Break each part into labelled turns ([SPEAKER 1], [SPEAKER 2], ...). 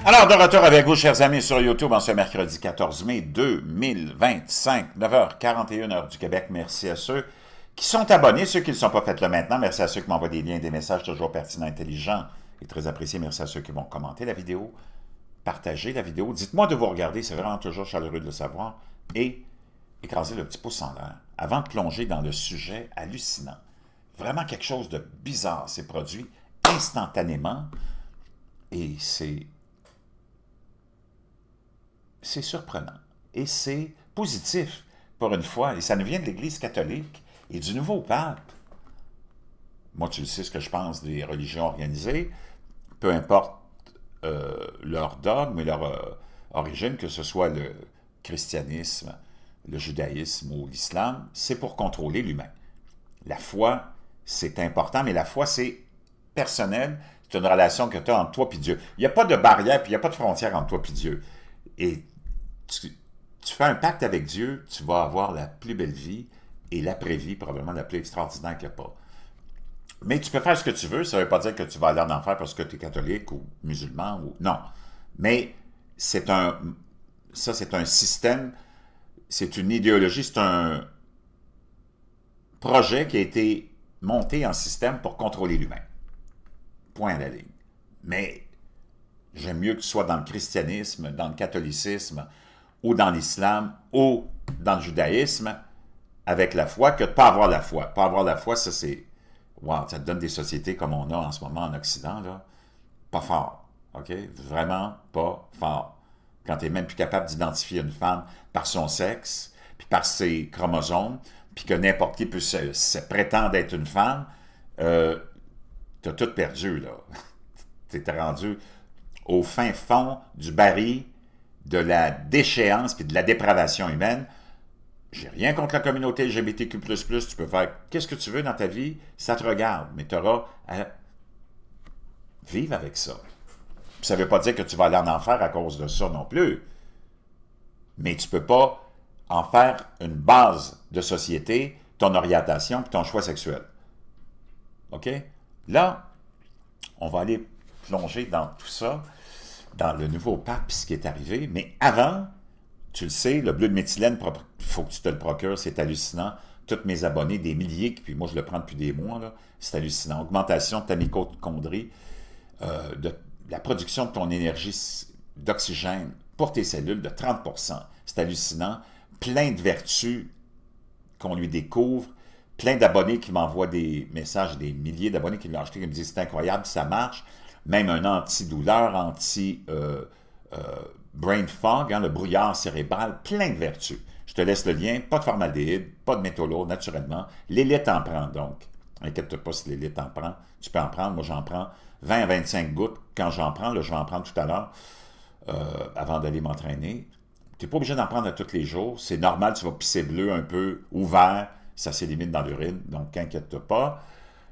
[SPEAKER 1] Alors, de retour avec vous, chers amis, sur YouTube en ce mercredi 14 mai 2025, 9h41 heure du Québec. Merci à ceux qui sont abonnés, ceux qui ne le sont pas, faites-le maintenant. Merci à ceux qui m'envoient des liens, des messages toujours pertinents, intelligents et très appréciés. Merci à ceux qui vont commenter la vidéo, partager la vidéo. Dites-moi de vous regarder, c'est vraiment toujours chaleureux de le savoir. Et écraser le petit pouce en l'air avant de plonger dans le sujet hallucinant. Vraiment quelque chose de bizarre s'est produit instantanément et c'est surprenant. Et c'est positif, pour une fois. Et ça nous vient de l'Église catholique et du nouveau pape. Moi, tu le sais ce que je pense des religions organisées. Peu importe leur dogme et leur origine, que ce soit le christianisme, le judaïsme ou l'islam, c'est pour contrôler l'humain. La foi, c'est important, mais la foi, c'est personnel. C'est une relation que tu as entre toi et Dieu. Il n'y a pas de barrière, puis il n'y a pas de frontière entre toi et Dieu. Et tu fais un pacte avec Dieu, tu vas avoir la plus belle vie et l'après-vie, probablement la plus extraordinaire qu'il n'y a pas. Mais tu peux faire ce que tu veux, ça ne veut pas dire que tu vas aller en enfer parce que tu es catholique ou musulman. Ou non. Mais c'est c'est un système, c'est une idéologie, c'est un projet qui a été monté en système pour contrôler l'humain. Point à la ligne. Mais j'aime mieux que tu sois dans le christianisme, dans le catholicisme, ou dans l'islam, ou dans le judaïsme, avec la foi, que de ne pas avoir la foi. Pas avoir la foi, ça c'est... Wow, ça te donne des sociétés comme on a en ce moment en Occident, là. Pas fort, OK? Vraiment pas fort. Quand tu n'es même plus capable d'identifier une femme par son sexe, puis par ses chromosomes, puis que n'importe qui peut se prétendre être une femme, t'as tout perdu, là. T'es rendu au fin fond du baril de la déchéance puis de la dépravation humaine. J'ai rien contre la communauté LGBTQ++, tu peux faire qu'est-ce que tu veux dans ta vie, ça te regarde, mais tu auras à vivre avec ça. Puis ça ne veut pas dire que tu vas aller en enfer à cause de ça non plus, mais tu ne peux pas en faire une base de société, ton orientation et ton choix sexuel. OK? Là, on va aller plonger dans tout ça, dans le nouveau pape, ce qui est arrivé. Mais avant, tu le sais, le bleu de méthylène, il faut que tu te le procures, c'est hallucinant. Tous mes abonnés, des milliers, puis moi je le prends depuis des mois, c'est hallucinant. Augmentation de ta mitochondrie, de la production de ton énergie d'oxygène pour tes cellules de 30%. C'est hallucinant. Plein de vertus qu'on lui découvre. Plein d'abonnés qui m'envoient des messages, des milliers d'abonnés qui l'ont acheté, qui me disent c'est incroyable, ça marche. Même un antidouleur, brain fog, le brouillard cérébral, plein de vertus. Je te laisse le lien, pas de formaldéhyde, pas de métaux lourds, naturellement. L'élite en prend donc. Inquiète-toi pas si l'élite en prend. Tu peux en prendre, moi j'en prends 20 à 25 gouttes quand j'en prends. Là, je vais en prendre tout à l'heure avant d'aller m'entraîner. Tu n'es pas obligé d'en prendre à tous les jours. C'est normal, tu vas pisser bleu un peu, ouvert, ça s'élimine dans l'urine, donc inquiète-toi pas.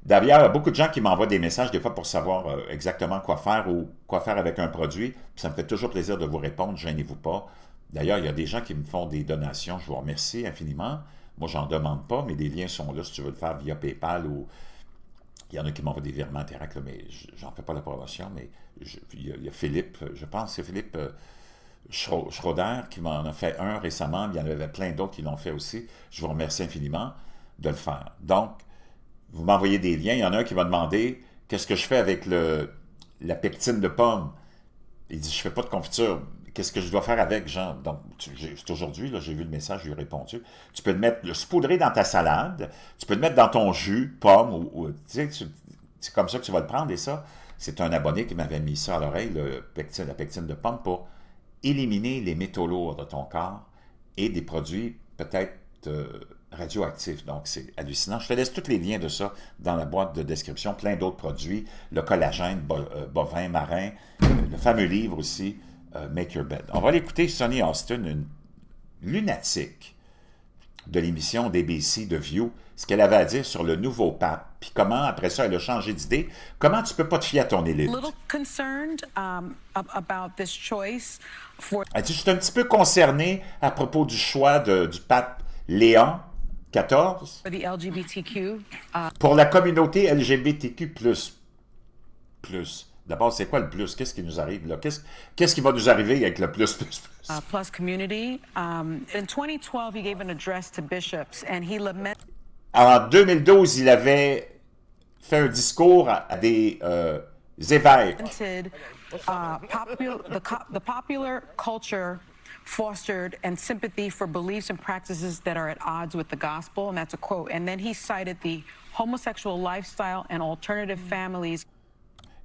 [SPEAKER 1] D'ailleurs, il y a beaucoup de gens qui m'envoient des messages des fois pour savoir exactement quoi faire ou quoi faire avec un produit. Puis ça me fait toujours plaisir de vous répondre, gênez-vous pas. D'ailleurs, il y a des gens qui me font des donations, je vous remercie infiniment. Moi, j'en demande pas, mais des liens sont là si tu veux le faire via PayPal ou... Il y en a qui m'envoient des virements Interact, là, mais j'en fais pas la promotion, mais il y a Philippe, je pense que c'est Philippe Schroeder qui m'en a fait un récemment, il y en avait plein d'autres qui l'ont fait aussi. Je vous remercie infiniment de le faire. Donc, vous m'envoyez des liens. Il y en a un qui m'a demandé qu'est-ce que je fais avec la pectine de pomme. Il dit, je fais pas de confiture. Qu'est-ce que je dois faire avec, Jean? Donc, c'est aujourd'hui, j'ai vu le message, je lui ai répondu. Tu peux le saupoudrer dans ta salade, tu peux le mettre dans ton jus, pomme, ou tu sais, c'est comme ça que tu vas le prendre, et ça, c'est un abonné qui m'avait mis ça à l'oreille, la pectine de pomme, pour éliminer les métaux lourds de ton corps et des produits peut-être radioactifs. Donc, c'est hallucinant. Je te laisse tous les liens de ça dans la boîte de description. Plein d'autres produits, le collagène bovin, marin, le fameux livre aussi, Make Your Bed. On va aller écouter Sonny Austin, une lunatique de l'émission d'ABC de View, ce qu'elle avait à dire sur le nouveau pape, puis comment, après ça, elle a changé d'idée. Comment tu peux pas te fier à ton élite? Elle dit, je suis un petit peu concerné à propos du choix du pape Léon XIV pour la communauté LGBTQ+. D'abord, c'est quoi le plus? Qu'est-ce qui nous arrive là? Qu'est-ce qui va nous arriver avec le plus, plus, plus?
[SPEAKER 2] Plus community. In 2012, he gave an address to bishops and he lamented
[SPEAKER 1] En 2012, il avait fait un discours à des évêques.
[SPEAKER 2] The popular culture fostered and sympathy for beliefs and practices that are at odds with the gospel, and that's a quote. And then he cited the homosexual lifestyle and alternative families.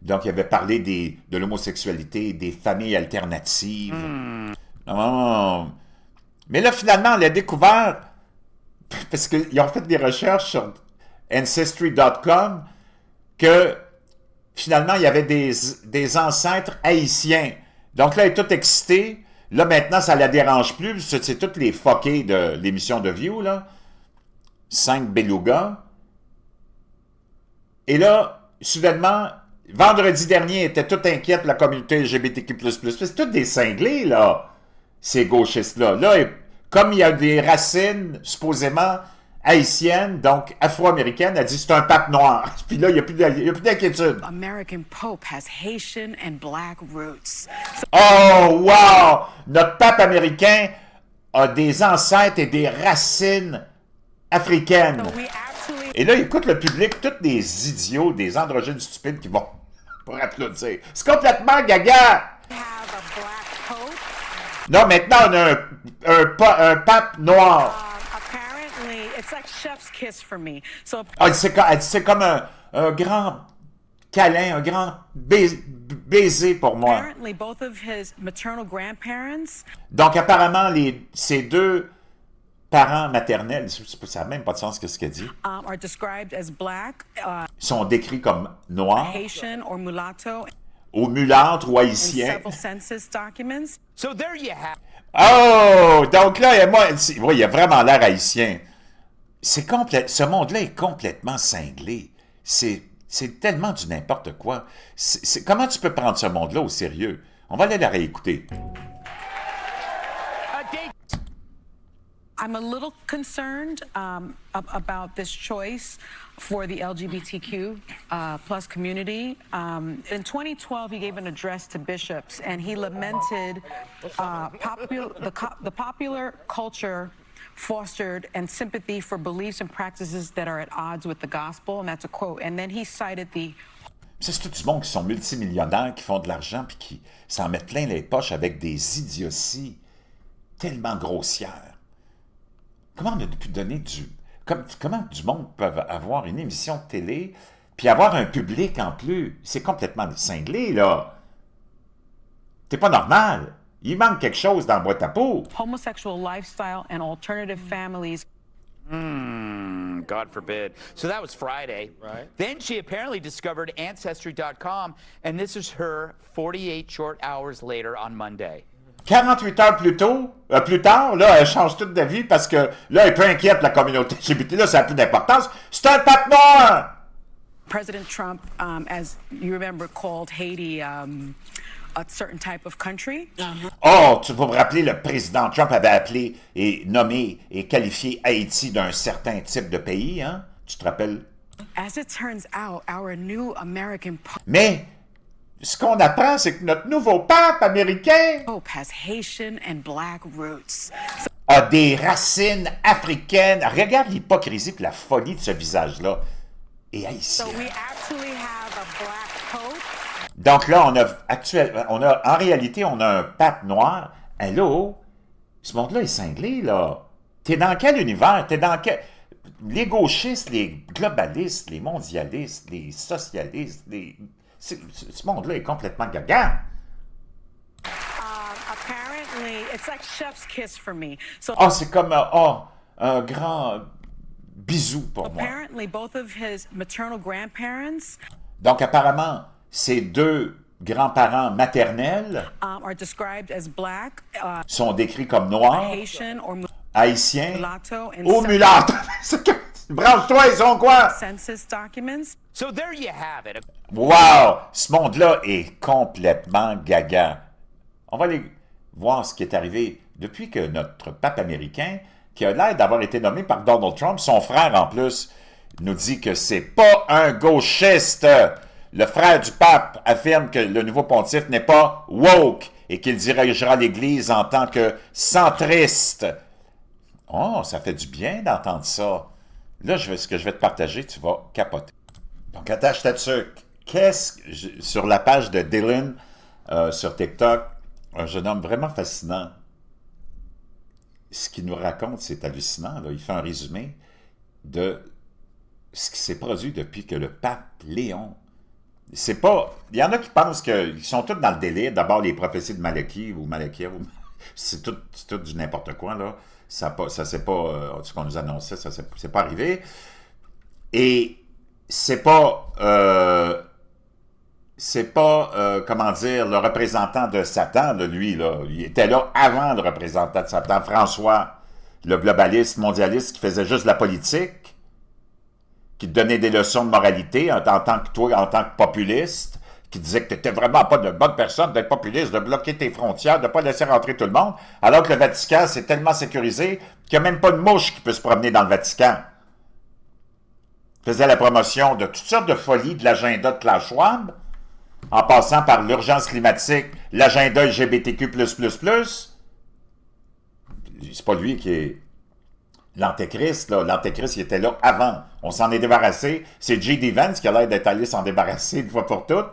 [SPEAKER 1] Donc, il avait parlé de l'homosexualité, des familles alternatives. Oh. Mais là, finalement, on a découvert, parce qu'ils ont fait des recherches sur Ancestry.com, que finalement, il y avait des ancêtres haïtiens. Donc là, elle est toute excitée. Là, maintenant, ça la dérange plus. C'est toutes les fuckés de l'émission de View, là. 5 belugas. Et là, soudainement, vendredi dernier, elle était toute inquiète, la communauté LGBTQ++. C'est tous des cinglés, là, ces gauchistes-là. Là, comme il y a des racines, supposément, haïtienne, donc afro-américaine, a dit c'est un pape noir. Puis là, il n'y a plus d'inquiétude.
[SPEAKER 2] American Pope has Haitian and black roots.
[SPEAKER 1] Oh, wow! Notre pape américain a des ancêtres et des racines africaines. Et là, écoute le public, tous des idiots, des androgynes stupides qui vont pour applaudir. C'est complètement gaga! Non, maintenant, on a un pape noir.
[SPEAKER 2] It's like chef's kiss for me. So,
[SPEAKER 1] c'est comme un grand câlin, un grand baiser pour moi.
[SPEAKER 2] Apparently, both of his maternal grandparents.
[SPEAKER 1] Donc, apparemment, ces deux parents maternels, ça n'a même pas de sens que ce qu'elle dit,
[SPEAKER 2] Are described as black,
[SPEAKER 1] sont décrits comme noirs,
[SPEAKER 2] Haitian or mulatto,
[SPEAKER 1] ou mulâtres ou
[SPEAKER 2] in
[SPEAKER 1] haïtiens.
[SPEAKER 2] several census documents.
[SPEAKER 3] So there you have.
[SPEAKER 1] Oh! Donc là, moi, oui, il a vraiment l'air haïtien. Ce monde-là est complètement cinglé. C'est tellement du n'importe quoi. Comment tu peux prendre ce monde-là au sérieux? On va aller la réécouter.
[SPEAKER 2] I'm a little concerned about this choice for the LGBTQ plus community. In 2012, he gave an address to bishops, and he lamented the popular culture fostered and sympathy for beliefs and practices that are at odds with the gospel, and that's a quote. And then he cited the...
[SPEAKER 1] C'est tout du monde qui sont multimillionnaires, qui font de l'argent, puis qui s'en mettent plein les poches avec des idioties tellement grossières. Comment on a pu donner comment du monde peut avoir une émission de télé, puis avoir un public en plus? C'est complètement cinglé, là. T'es pas normal. Il manque quelque chose dans la boîte à peau.
[SPEAKER 2] Homosexual lifestyle and alternative families.
[SPEAKER 3] God forbid. So that was Friday.
[SPEAKER 4] Right.
[SPEAKER 3] Then she apparently discovered Ancestry.com, and this is her 48 short hours later on Monday.
[SPEAKER 1] 48 heures plus tard, là, elle change toute de vie parce que là, elle est peu inquiète, la communauté LGBT. Là, ça n'a plus d'importance. C'est un pape noir!
[SPEAKER 2] President Trump, as you remember, called Haiti a certain type of country.
[SPEAKER 1] Oh, tu vas me rappeler, le président Trump avait appelé et nommé et qualifié Haïti d'un certain type de pays, hein? Tu te rappelles?
[SPEAKER 2] As it turns out, our new American
[SPEAKER 1] Mais ce qu'on apprend, c'est que notre nouveau pape américain
[SPEAKER 2] Pope has Haitian and black roots.
[SPEAKER 1] a des racines africaines. Regarde l'hypocrisie et la folie de ce visage-là. Et haïtien.
[SPEAKER 2] So we actually have a black pope.
[SPEAKER 1] Donc là, en réalité, on a un pape noir. Allô? Ce monde-là est cinglé, là. T'es dans quel univers? T'es dans quel... Les gauchistes, les globalistes, les mondialistes, les socialistes, ce monde-là est complètement gaga.
[SPEAKER 2] Apparently, it's like chef's kiss for me. So
[SPEAKER 1] Oh, c'est comme un grand bisou pour moi.
[SPEAKER 2] apparently, both of his maternal grandparents
[SPEAKER 1] Donc apparemment, ces deux grands-parents maternels
[SPEAKER 2] are described as black,
[SPEAKER 1] sont décrits comme noirs,
[SPEAKER 2] Haitian or
[SPEAKER 1] haïtiens
[SPEAKER 2] mulatto in
[SPEAKER 1] ou mulâtres. Branche-toi, ils sont quoi?
[SPEAKER 2] census documents.
[SPEAKER 3] So there you have it.
[SPEAKER 1] Wow! Ce monde-là est complètement gaga. On va aller voir ce qui est arrivé depuis que notre pape américain, qui a l'air d'avoir été nommé par Donald Trump, son frère en plus, nous dit que c'est pas un gauchiste. le frère du pape affirme que le nouveau pontife n'est pas woke et qu'il dirigera l'Église en tant que centriste. Oh, ça fait du bien d'entendre ça. Là, ce que je vais te partager, tu vas capoter. Donc, attache ta tuque. Sur la page de Dylan sur TikTok, un jeune homme vraiment fascinant. Ce qu'il nous raconte, c'est hallucinant. Là. Il fait un résumé de ce qui s'est produit depuis que le pape Léon... C'est pas... Il y en a qui pensent qu'ils sont tous dans le délire. D'abord, les prophéties de Malachi ou Malachi, c'est tout du n'importe quoi, là. Ça c'est pas... ce qu'on nous annonçait, ça c'est pas arrivé. Et c'est pas... comment dire, le représentant de Satan, là, lui, là. Il était là avant le représentant de Satan, François, le globaliste, mondialiste, qui faisait juste de la politique, qui te donnait des leçons de moralité en tant que populiste, qui disait que tu n'étais vraiment pas de bonne personne d'être populiste, de bloquer tes frontières, de ne pas laisser rentrer tout le monde, alors que le Vatican, c'est tellement sécurisé qu'il n'y a même pas de mouche qui peut se promener dans le Vatican. Il faisait la promotion de toutes sortes de folies de l'agenda de Klaus Schwab, en passant par l'urgence climatique, l'agenda LGBTQ++. C'est pas lui qui est l'Antéchrist, là. L'Antéchrist, il était là avant. On s'en est débarrassé. C'est J.D. Vance qui a l'air d'être allé s'en débarrasser une fois pour toutes.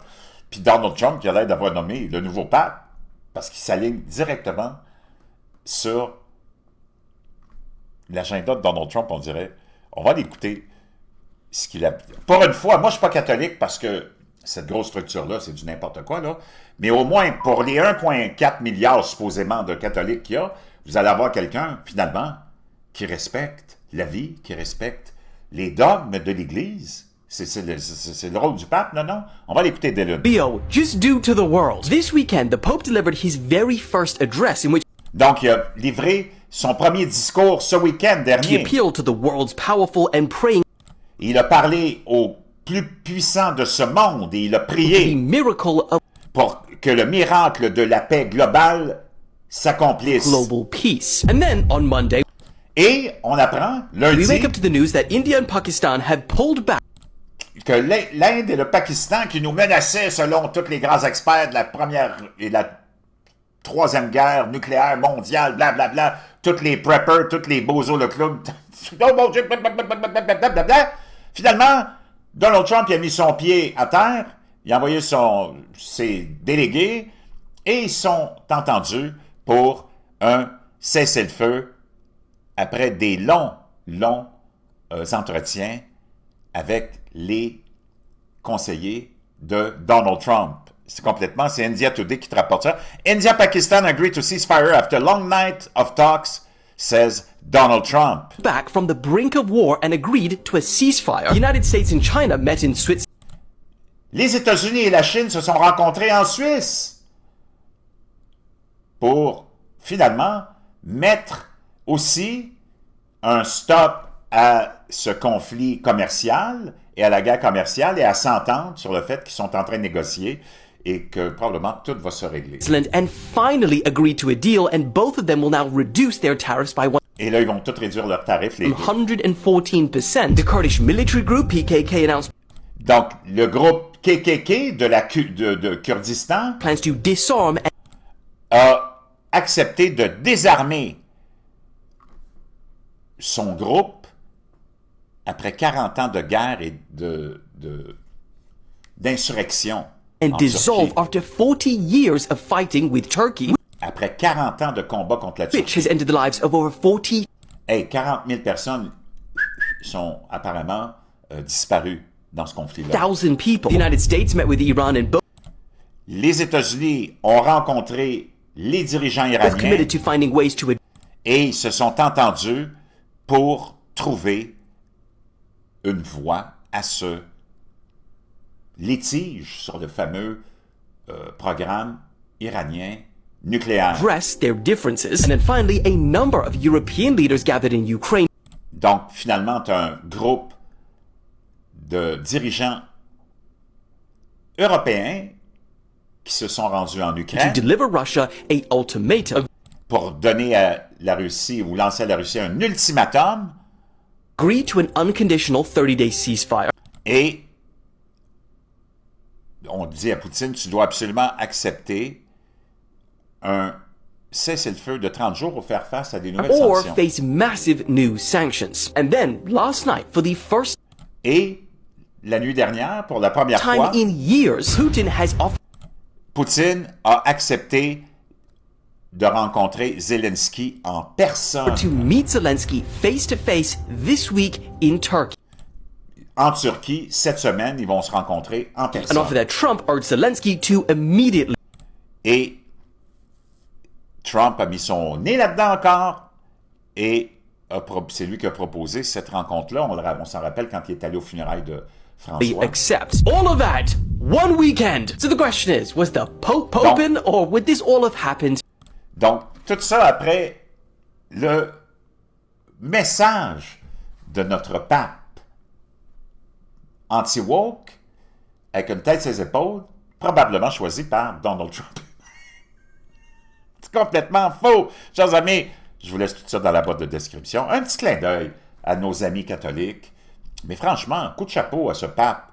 [SPEAKER 1] Puis Donald Trump qui a l'air d'avoir nommé le nouveau pape. Parce qu'il s'aligne directement sur l'agenda de Donald Trump, on dirait. On va l'écouter. Ce qu'il a... Pour une fois, moi, je ne suis pas catholique parce que cette grosse structure-là, c'est du n'importe quoi, là. Mais au moins, pour les 1,4 milliard, supposément, de catholiques qu'il y a, vous allez avoir quelqu'un, finalement, qui respecte la vie, qui respecte les dogmes de l'Église. C'est le rôle du pape, non? On va l'écouter dès le...
[SPEAKER 4] Just do to the world. This weekend, the Pope delivered his very first address in which
[SPEAKER 1] Donc, il a livré son premier discours ce week-end
[SPEAKER 4] he
[SPEAKER 1] dernier.
[SPEAKER 4] appealed to the world's powerful and praying
[SPEAKER 1] Il a parlé aux plus puissants de ce monde et il a
[SPEAKER 4] the
[SPEAKER 1] prié
[SPEAKER 4] miracle of
[SPEAKER 1] pour que le miracle de la paix globale s'accomplisse.
[SPEAKER 4] global peace. And then, on Monday,
[SPEAKER 1] Et on apprend
[SPEAKER 4] we
[SPEAKER 1] lundi
[SPEAKER 4] wake up to the news that India and Pakistan have pulled back
[SPEAKER 1] que l'Inde et le Pakistan, qui nous menaçaient selon tous les grands experts de la première et la troisième guerre nucléaire mondiale, blablabla, tous les preppers, tous les bozos, le club, oh mon Dieu, blablabla. Finalement, Donald Trump il a mis son pied à terre, il a envoyé ses délégués et ils sont entendus pour un cessez-le-feu après des longs entretiens avec les conseillers de Donald Trump. C'est India Today qui te rapporte ça. India-Pakistan agreed to cease fire after long night of talks, says Donald Trump.
[SPEAKER 4] back from the brink of war and agreed to a ceasefire. The United States and China met in Switzerland
[SPEAKER 1] Les États-Unis et la Chine se sont rencontrés en Suisse pour finalement mettre aussi un stop à ce conflit commercial et à la guerre commerciale et à s'entendre sur le fait qu'ils sont en train de négocier et que probablement tout va se régler.
[SPEAKER 4] and finally agreed to a deal, and both of them will now reduce their tariffs by
[SPEAKER 1] Et là, ils vont tous réduire leurs tarifs, les deux.
[SPEAKER 4] 114%. The Kurdish military group PKK announced
[SPEAKER 1] Donc, le groupe KKK de Kurdistan
[SPEAKER 4] plans to disarm and
[SPEAKER 1] a accepté de désarmer son groupe après 40 ans de guerre et d'insurrection. en
[SPEAKER 4] dissolve
[SPEAKER 1] Turquie.
[SPEAKER 4] after 40 years of fighting with Turkey,
[SPEAKER 1] Après 40 ans de combat contre la
[SPEAKER 4] which
[SPEAKER 1] Turquie.
[SPEAKER 4] has ended the lives of over 40
[SPEAKER 1] Hey, 40 000 personnes sont apparemment disparues dans ce conflit-là.
[SPEAKER 4] 1,000 people. The United States met with Iran and both
[SPEAKER 1] Les États-Unis ont rencontré les dirigeants iraniens
[SPEAKER 4] committed to finding ways to
[SPEAKER 1] et ils se sont entendus pour trouver une voie à ce litige sur le fameux programme iranien nucléaire.
[SPEAKER 4] address their differences. And then finally, a number of European leaders gathered in Ukraine
[SPEAKER 1] Donc, finalement, tu as un groupe de dirigeants européens qui se sont rendus en
[SPEAKER 4] to
[SPEAKER 1] Ukraine
[SPEAKER 4] deliver Russia a ultimatum,
[SPEAKER 1] pour donner à la Russie ou lancer à la Russie un ultimatum
[SPEAKER 4] agree to an unconditional 30-day ceasefire,
[SPEAKER 1] et dit à Poutine, tu dois absolument accepter un cessez-le-feu de 30 jours pour faire face à des nouvelles
[SPEAKER 4] or
[SPEAKER 1] sanctions.
[SPEAKER 4] face massive new sanctions. And then, last night, for the first
[SPEAKER 1] Et la nuit dernière, pour la première
[SPEAKER 4] time
[SPEAKER 1] fois,
[SPEAKER 4] in years, Putin has offered
[SPEAKER 1] Poutine a accepté de rencontrer Zelensky en personne
[SPEAKER 4] to meet Zelensky face to face this week in Turkey.
[SPEAKER 1] en Turquie. Cette semaine, ils vont se rencontrer en
[SPEAKER 4] And
[SPEAKER 1] personne.
[SPEAKER 4] after that, Trump urged Zelensky to immediately
[SPEAKER 1] Et Trump a mis son nez là-dedans encore et c'est lui qui a proposé cette rencontre-là. On s'en rappelle quand il est allé aux funérailles de François.
[SPEAKER 4] accept all of that one weekend. So the question is, was the Pope poping, or would this all have happened
[SPEAKER 1] Donc, tout ça après le message de notre pape anti-woke, avec une tête sur ses épaules, probablement choisi par Donald Trump. C'est complètement faux. Chers amis, je vous laisse tout ça dans la boîte de description. Un petit clin d'œil à nos amis catholiques. Mais franchement, coup de chapeau à ce pape.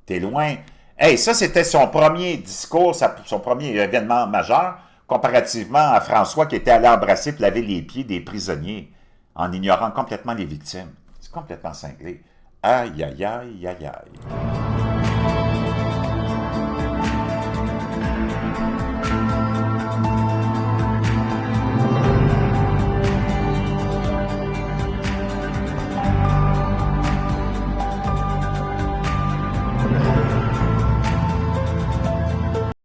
[SPEAKER 1] T'es loin. Hey, ça, c'était son premier discours, son premier événement majeur, comparativement à François qui était allé embrasser et laver les pieds des prisonniers en ignorant complètement les victimes. C'est complètement cinglé. Aïe, aïe, aïe, aïe, aïe.